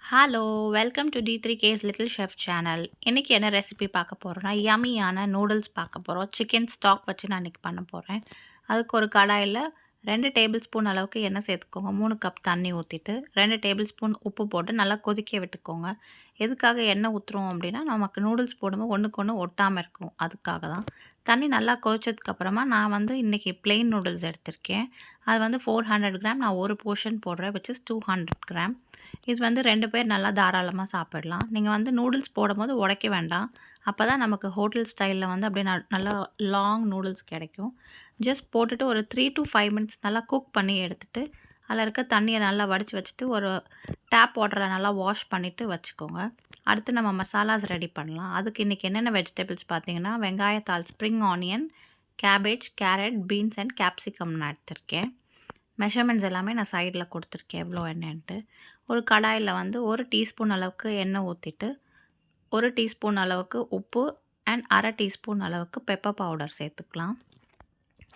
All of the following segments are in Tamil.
Hello! Welcome to D3K's little chef channel. இன்னைக்கு என்ன ரெசிபி பார்க்க போறோம்னா, யம்மியான நூடுல்ஸ் பார்க்க போறோம். சிக்கன் ஸ்டாக் வச்சு நான் இன்னைக்கு பண்ண போறேன். அதுக்கு ஒரு கடாயில 2 டேபிள் ஸ்பூன் அளவுக்கு எண்ணெய் சேர்த்துக்கோங்க. 3 கப் தண்ணி ஊத்திட்டு, 2 டேபிள் ஸ்பூன் உப்பு போட்டு நல்லா கொதிக்க விட்டுக்கோங்க. எதுக்காக எண்ணெய் ஊத்துறோம் அப்படின்னா, நமக்கு நூடுல்ஸ் போடும்போது ஒண்ணுக்கு ஒண்ணு ஒட்டாம இருக்கும். அதுக்காக தான். தண்ணி நல்லா கொதிச்சதுக்கப்புறமா, நான் வந்து இன்னைக்கு பிளெயின் நூடுல்ஸ் எடுத்திருக்கேன். அது வந்து 400 கிராம். நான் ஒரு போர்ஷன் போடுறேன். Which is 200 gram. இது வந்து 2 பேர் நல்லா தாராளமா சாப்பிடலாம். நீங்க வந்து நூடுல்ஸ் போடும்போது உடைக்க வேண்டாம். அப்பதான் நமக்கு ஹோட்டல் ஸ்டைல்ல வந்து அப்படியே நல்லா லாங் நூடுல்ஸ் கிடைக்கும். ஜஸ்ட் போட்டுட்டு ஒரு 3 to 5 மினிட்ஸ் நல்லா குக் பண்ணி எடுத்துட்டு, அதில இருக்க தண்ணிய நல்லா வடிச்சு வச்சுட்டு, ஒரு டேப் வாட்டர்ல நல்லா வாஷ் பண்ணிட்டு வச்சுக்கோங்க. அடுத்து நம்ம மசாலாஸ் ரெடி பண்ணலாம். அதுக்கு இன்னைக்கு என்னென்ன வெஜிடபிள்ஸ் பார்த்தீங்கன்னா, வெங்காயத்தாள், spring onion, cabbage, carrot, beans and capsicum நான் எடுத்திருக்கேன். மெஷர்மெண்ட்ஸ் எல்லாமே நான் சைடில் கொடுத்துருக்கேன் எவ்வளோ என்னன்ட்டு. ஒரு கடாயில் வந்து 1 டீஸ்பூன் அளவுக்கு எண்ணெய் ஊற்றிட்டு, 1 டீஸ்பூன் அளவுக்கு உப்பு அண்ட் 1/2 டீஸ்பூன் அளவுக்கு பெப்பர் பவுடர் சேர்த்துக்கலாம்.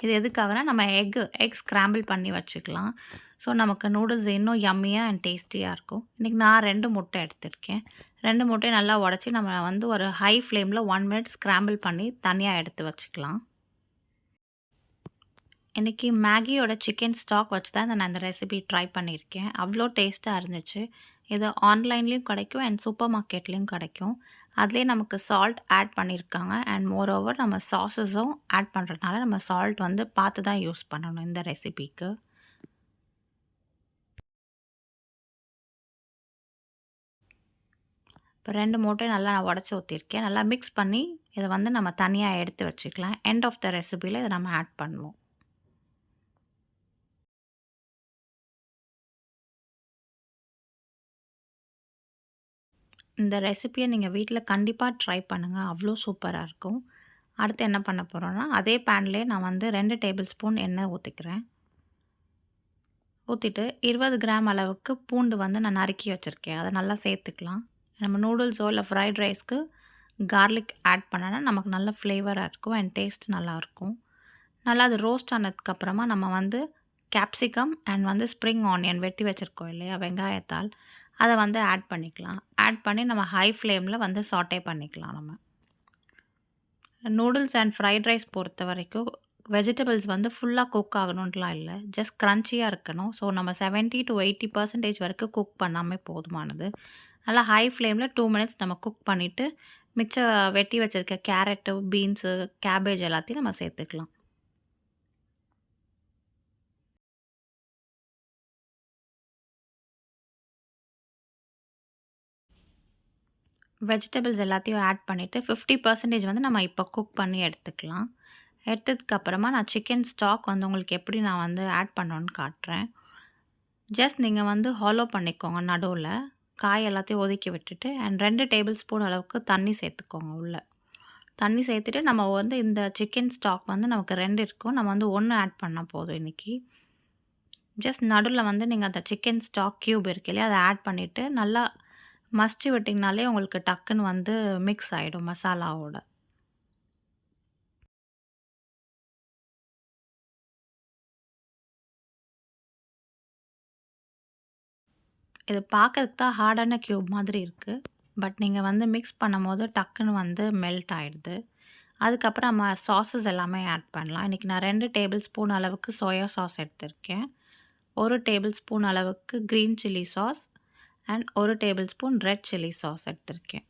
இது எதுக்காகனா நம்ம எக் ஸ்க்ராம்பிள் பண்ணி வச்சுக்கலாம். ஸோ நமக்கு நூடுல்ஸ் இன்னும் யம்மியாக அண்ட் டேஸ்டியாக இருக்கும். இன்றைக்கி நான் 2 முட்டை எடுத்திருக்கேன். 2 முட்டையை நல்லா உடச்சி நம்ம வந்து ஒரு ஹை ஃப்ளேமில் 1 மினிட் ஸ்க்ராம்பிள் பண்ணி தனியாக எடுத்து வச்சுக்கலாம். இன்றைக்கி மேகியோட சிக்கன் ஸ்டாக் வச்சு தான் நான் இந்த ரெசிபி ட்ரை பண்ணியிருக்கேன். அவ்வளோ டேஸ்ட்டாக இருந்துச்சு. இது ஆன்லைன்லேயும் கிடைக்கும் அண்ட் சூப்பர் மார்க்கெட்லேயும் கிடைக்கும். அதிலே நமக்கு சால்ட் ஆட் பண்ணியிருக்காங்க அண்ட் மோர் ஓவர் நம்ம சாஸஸும் ஆட் பண்ணுறதுனால நம்ம சால்ட் வந்து பார்த்து தான் யூஸ் பண்ணணும் இந்த ரெசிபிக்கு. இப்போ 2 முட்டையும் நல்லா நான் உடச்சி ஊற்றிருக்கேன். நல்லா மிக்ஸ் பண்ணி இதை வந்து நம்ம தனியாக எடுத்து வச்சுக்கலாம். எண்ட் ஆஃப் த ரெசிபியில் இதை நம்ம ஆட் பண்ணுவோம். இந்த ரெசிபியை நீங்கள் வீட்டில் கண்டிப்பாக ட்ரை பண்ணுங்கள். அவ்வளோ சூப்பராக இருக்கும். அடுத்து என்ன பண்ண போகிறோன்னா, அதே பேன்லேயே நான் வந்து 2 டேபிள் ஸ்பூன் எண்ணெய் ஊற்றிக்கிறேன். ஊற்றிட்டு 20 கிராம் அளவுக்கு பூண்டு வந்து நான் நறுக்கி வச்சுருக்கேன். அதை நல்லா சேர்த்துக்கலாம். நம்ம நூடுல்ஸோ இல்லை ஃப்ரைட் ரைஸ்க்கு கார்லிக் ஆட் பண்ணனா நமக்கு நல்ல ஃப்ளேவராக இருக்கும் அண்ட் டேஸ்ட் நல்லாயிருக்கும். நல்லா அது ரோஸ்ட் ஆனதுக்கப்புறமா நம்ம வந்து கேப்சிகம் அண்ட் வந்து ஸ்ப்ரிங் ஆனியன் வெட்டி வச்சுருக்கோம் இல்லையா, வெங்காயத்தால், அதை வந்து ஆட் பண்ணிக்கலாம். ஆட் பண்ணி நம்ம ஹை ஃப்ளேமில் வந்து சாட்டே பண்ணிக்கலாம். நம்ம நூடுல்ஸ் அண்ட் ஃப்ரைட் ரைஸ் பொறுத்த வரைக்கும் வெஜிடபிள்ஸ் வந்து ஃபுல்லாக குக் ஆகணுன்ட்டுலாம் இல்லை, ஜஸ்ட் க்ரன்ச்சியாக இருக்கணும். ஸோ நம்ம 70 to 80% வரைக்கும் குக் பண்ணாமல் போதுமானது. நல்லா ஹை ஃப்ளேமில் 2 மினிட்ஸ் நம்ம குக் பண்ணிவிட்டு மிச்சம் வெட்டி வச்சுருக்க கேரட்டு, பீன்ஸு, கேபேஜ் எல்லாத்தையும் நம்ம சேர்த்துக்கலாம். வெஜிடபிள்ஸ் எல்லாத்தையும் ஆட் பண்ணிவிட்டு 50% வந்து நம்ம இப்போ குக் பண்ணி எடுத்துக்கலாம். எடுத்ததுக்கப்புறமா நான் சிக்கன் ஸ்டாக் வந்து உங்களுக்கு எப்படி நான் வந்து ஆட் பண்ணணுன்னு காட்டுறேன். ஜஸ்ட் நீங்கள் வந்து ஹாலோ பண்ணிக்கோங்க நடுவில். காய் எல்லாத்தையும் ஒதுக்கி விட்டுட்டு அண்ட் 2 டேபிள் ஸ்பூன் அளவுக்கு தண்ணி சேர்த்துக்கோங்க உள்ளே. தண்ணி சேர்த்துட்டு நம்ம வந்து இந்த சிக்கன் ஸ்டாக் வந்து நமக்கு 2 இருக்கும். நம்ம வந்து 1 ஆட் பண்ணால் போதும் இன்றைக்கி. ஜஸ்ட் நடுவில் வந்து நீங்கள் அந்த சிக்கன் ஸ்டாக் க்யூப் இருக்கு இல்லையா, அதை ஆட் பண்ணிவிட்டு நல்லா மசிச்சு விட்டிங்கனாலே உங்களுக்கு டக்குன்னு வந்து மிக்ஸ் ஆகிடும் மசாலாவோட. இது பார்க்கறதுக்கு தான் ஹார்டான க்யூப் மாதிரி இருக்குது. பட் நீங்கள் வந்து மிக்ஸ் பண்ணும்போது டக்குன்னு வந்து மெல்ட் ஆகிடுது. அதுக்கப்புறம் நம்ம சாஸஸ் எல்லாமே ஆட் பண்ணலாம். இன்றைக்கி நான் 2 டேபிள் ஸ்பூன் அளவுக்கு சோயா சாஸ் எடுத்திருக்கேன். 1 டேபிள் ஸ்பூன் அளவுக்கு green chilli sauce and 1 table spoon red chilli sauce எடுத்திருக்கேன்.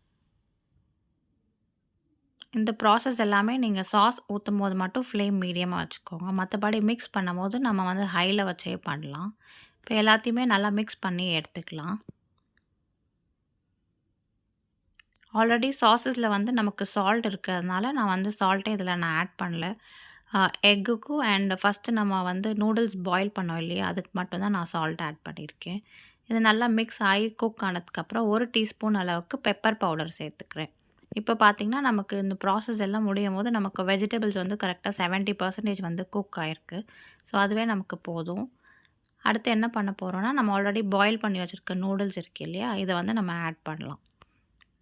இந்த ப்ராசஸ் எல்லாமே நீங்கள் சாஸ் ஊற்றும்போது மட்டும் ஃப்ளேம் மீடியமாக வச்சுக்கோங்க. மற்றபடி மிக்ஸ் பண்ணும்போது நம்ம வந்து ஹையில் வச்சே பண்ணலாம். இப்போ எல்லாத்தையுமே நல்லா மிக்ஸ் பண்ணி எடுத்துக்கலாம். ஆல்ரெடி சாஸஸில் வந்து நமக்கு சால்ட் இருக்கிறதுனால நான் வந்து சால்ட்டே இதில் நான் ஆட் பண்ணல. எக்குக்கும் அண்ட் ஃபஸ்ட்டு நம்ம வந்து நூடுல்ஸ் பாயில் பண்ணோம் இல்லையா, அதுக்கு மட்டும் தான் நான் சால்ட் ஆட் பண்ணியிருக்கேன். இது நல்லா மிக்ஸ் ஆகி குக் ஆனதுக்கப்புறம் 1 டீஸ்பூன் அளவுக்கு பெப்பர் பவுடர் சேர்த்துக்கிறேன். இப்போ பார்த்திங்கன்னா நமக்கு இந்த ப்ராசஸ் எல்லாம் முடியும்போது நமக்கு வெஜிடபிள்ஸ் வந்து கரெக்டாக 70% வந்து குக் ஆகிருக்கு. ஸோ அதுவே நமக்கு போதும். அடுத்து என்ன பண்ண போகிறோன்னா, நம்ம ஆல்ரெடி பாயில் பண்ணி வச்சுருக்க நூடுல்ஸ் இருக்குது இல்லையா, இதை வந்து நம்ம ஆட் பண்ணலாம்.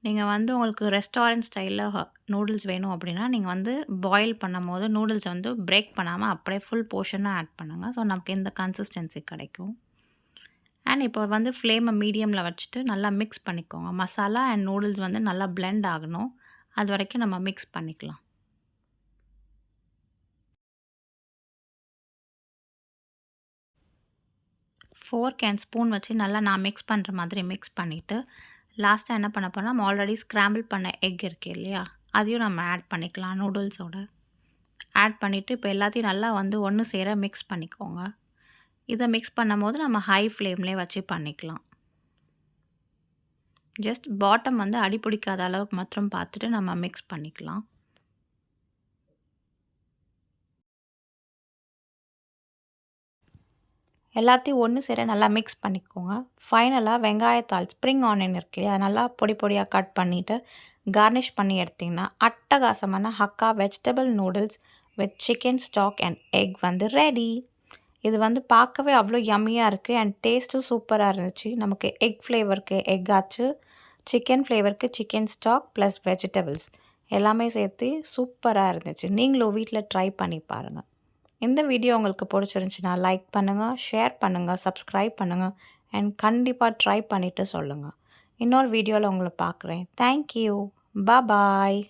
நீங்கள் வந்து உங்களுக்கு ரெஸ்டாரண்ட் ஸ்டைலில் நூடுல்ஸ் வேணும் அப்படின்னா, நீங்கள் வந்து பாயில் பண்ணும்போது நூடுல்ஸ் வந்து பிரேக் பண்ணாமல் அப்படியே ஃபுல் போர்ஷனாக ஆட் பண்ணுங்கள். ஸோ நமக்கு இந்த கன்சிஸ்டன்சி கிடைக்கும். அண்ட் இப்போ வந்து ஃப்ளேமை மீடியமில் வச்சுட்டு நல்லா மிக்ஸ் பண்ணிக்கோங்க. மசாலா அண்ட் நூடுல்ஸ் வந்து நல்லா பிளெண்ட் ஆகணும். அது வரைக்கும் நம்ம மிக்ஸ் பண்ணிக்கலாம். ஃபோர்க் அண்ட் ஸ்பூன் வச்சு நல்லா நான் மிக்ஸ் பண்ணுற மாதிரி மிக்ஸ் பண்ணிவிட்டு லாஸ்ட்டாக என்ன பண்ண போகிறோம், நம்ம ஆல்ரெடி ஸ்க்ராம்பிள் பண்ண எக் இருக்கு இல்லையா, அதையும் நம்ம ஆட் பண்ணிக்கலாம் நூடுல்ஸோட. ஆட் பண்ணிவிட்டு இப்போ எல்லாத்தையும் நல்லா வந்து ஒன்று சேர மிக்ஸ் பண்ணிக்கோங்க. இதை மிக்ஸ் பண்ணும்போது நம்ம ஹை ஃப்ளேம்லேயே வச்சு பண்ணிக்கலாம். ஜஸ்ட் பாட்டம் வந்து அடி பிடிக்காத அளவுக்கு மாத்திரம் பார்த்துட்டு நம்ம மிக்ஸ் பண்ணிக்கலாம். எல்லாத்தையும் ஒன்று சேர நல்லா மிக்ஸ் பண்ணிக்கோங்க. ஃபைனலாக வெங்காயத்தாள் ஸ்ப்ரிங் ஆனியன் இருக்கு இல்லையா, அதை நல்லா பொடி பொடியாக கட் பண்ணிவிட்டு கார்னிஷ் பண்ணி எடுத்திங்கன்னா அட்டகாசமான hakka vegetable noodles with chicken stock and egg வந்து ரெடி. இது வந்து பார்க்கவே அவ்வளோ யம்மியாக இருக்குது அண்ட் டேஸ்ட்டும் சூப்பராக இருந்துச்சு. நமக்கு எக் ஃப்ளேவருக்கு எக் ஆச்சு, சிக்கன் ஃப்ளேவருக்கு சிக்கன் ஸ்டாக் ப்ளஸ் வெஜிடபிள்ஸ் எல்லாமே சேர்த்து சூப்பராக இருந்துச்சு. நீங்களும் வீட்டில் ட்ரை பண்ணி பாருங்கள். இந்த வீடியோ உங்களுக்கு பிடிச்சிருந்துச்சுன்னா லைக் பண்ணுங்கள், ஷேர் பண்ணுங்கள், சப்ஸ்கிரைப் பண்ணுங்கள் அண்ட் கண்டிப்பாக ட்ரை பண்ணிவிட்டு சொல்லுங்கள். இன்னொரு வீடியோவில் உங்களை பார்க்குறேன். தேங்க்யூ. பாய்.